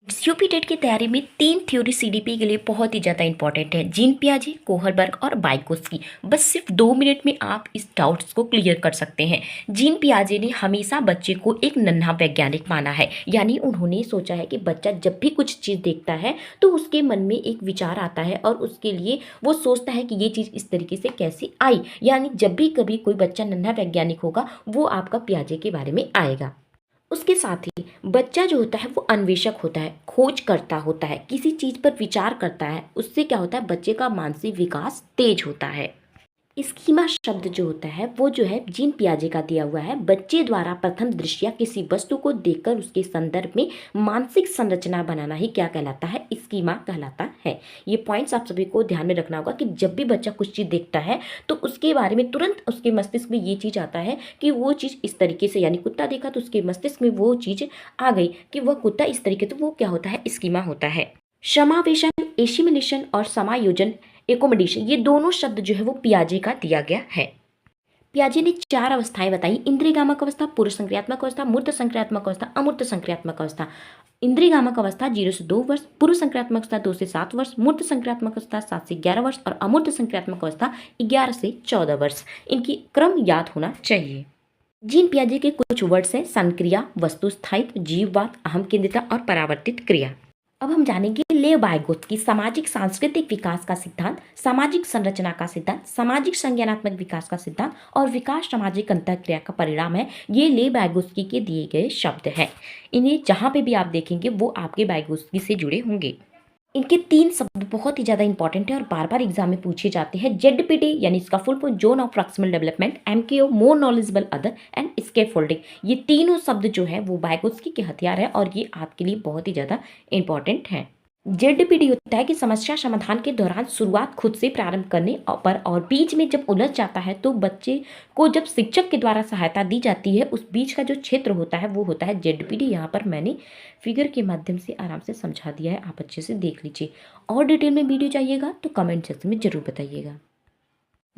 UP TET की तैयारी में 3 थ्योरी सीडीपी के लिए बहुत ही ज़्यादा इंपॉर्टेंट है। जीन पियाजे, कोहलबर्ग और बाइकोस्की। बस सिर्फ 2 मिनट में आप इस डाउट्स को क्लियर कर सकते हैं। जीन पियाजे ने हमेशा बच्चे को एक नन्हा वैज्ञानिक माना है, यानी उन्होंने सोचा है कि बच्चा जब भी कुछ चीज़ देखता है तो उसके मन में एक विचार आता है और उसके लिए वो सोचता है कि ये चीज़ इस तरीके से कैसे आई। यानी जब भी कभी कोई बच्चा नन्हा वैज्ञानिक होगा वो आपका पियाजे के बारे में आएगा। उसके साथ ही बच्चा जो होता है वो अन्वेषक होता है, खोज करता होता है, किसी चीज़ पर विचार करता है। उससे क्या होता है, बच्चे का मानसिक विकास तेज होता है। स्कीमा शब्द जो होता है वो जो है जीन पियाजे का दिया हुआ है। बच्चे द्वारा प्रथम दृष्टया किसी वस्तु को देखकर उसके संदर्भ में मानसिक संरचना बनाना ही क्या कहलाता है, स्कीमा कहलाता है। ये पॉइंट्स आप सभी को ध्यान में रखना होगा कि जब भी बच्चा कुछ चीज़ देखता है तो उसके बारे में तुरंत उसके मस्तिष्क में ये चीज़ आता है कि वो चीज़ इस तरीके से, यानी कुत्ता देखा तो उसके मस्तिष्क में वो चीज़ आ गई कि वह कुत्ता इस तरीके, तो वो क्या होता है, स्कीमा होता है। समावेशन, एसिमिलेशन और समायोजन, एकोमोडेशन, ये दोनों शब्द जो है वो पियाजे का दिया गया है। पियाजे ने 4 अवस्थाएं बताई: इंद्रियगामक अवस्था, पूर्व संक्रियात्मक अवस्था, मूर्त संक्रियात्मक अवस्था, अमूर्त संक्रियात्मक अवस्था। इंद्रियगामक अवस्था 0 से 2 वर्ष, पूर्व संक्रियात्मक अवस्था 2 से 7 वर्ष, मूर्त संक्रियात्मक अवस्था 7 से 11 वर्ष और अमूर्त संक्रियात्मक अवस्था 11 से 14 वर्ष। इनकी क्रम याद होना चाहिए। जीन पियाजे के कुछ वर्ड्स हैं: संक्रिया, वस्तु स्थायित्व, जीववाद, अहम केंद्रिता और परावर्तित क्रिया। अब हम जानेंगे लेव बायगोत्स्की सामाजिक सांस्कृतिक विकास का सिद्धांत, सामाजिक संरचना का सिद्धांत, सामाजिक संज्ञानात्मक विकास का सिद्धांत और विकास सामाजिक अंतःक्रिया का परिणाम है। ये लेव बायगोत्स्की के दिए गए शब्द हैं। इन्हें जहाँ पे भी आप देखेंगे वो आपके बायगोत्स्की से जुड़े होंगे। इनके 3 शब्द बहुत ही ज़्यादा इंपॉर्टेंट है और बार बार एग्जाम में पूछे जाते हैं। जेडपीटी यानी इसका full form zone of proximal development, MKO more knowledgeable other and scaffolding. ये तीनों शब्द जो है वो बायगोत्स्की के हथियार है और ये आपके लिए बहुत ही ज़्यादा इंपॉर्टेंट है। जेडपीडी होता है कि समस्या समाधान के दौरान शुरुआत खुद से प्रारंभ करने पर और बीच में जब उलझ जाता है तो बच्चे को जब शिक्षक के द्वारा सहायता दी जाती है, उस बीच का जो क्षेत्र होता है वो होता है जेडपीडी। यहाँ पर मैंने फिगर के माध्यम से आराम से समझा दिया है, आप अच्छे से देख लीजिए। और डिटेल में वीडियो चाहिएगा तो कमेंट सेक्शन में जरूर बताइएगा।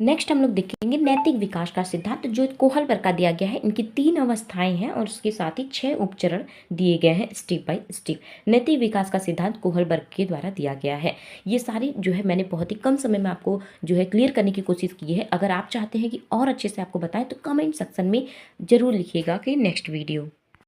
नेक्स्ट हम लोग देखेंगे नैतिक विकास का सिद्धांत जो कोहलबर्ग का दिया गया है। इनकी 3 अवस्थाएं हैं और उसके साथ ही 6 उपचरण दिए गए हैं स्टेप बाय स्टेप। नैतिक विकास का सिद्धांत कोहलबर्ग के द्वारा दिया गया है। ये सारी जो है मैंने बहुत ही कम समय में आपको जो है क्लियर करने की कोशिश की है। अगर आप चाहते हैं कि और अच्छे से आपको बताएं तो कमेंट सेक्शन में जरूर लिखिएगा कि नेक्स्ट वीडियो।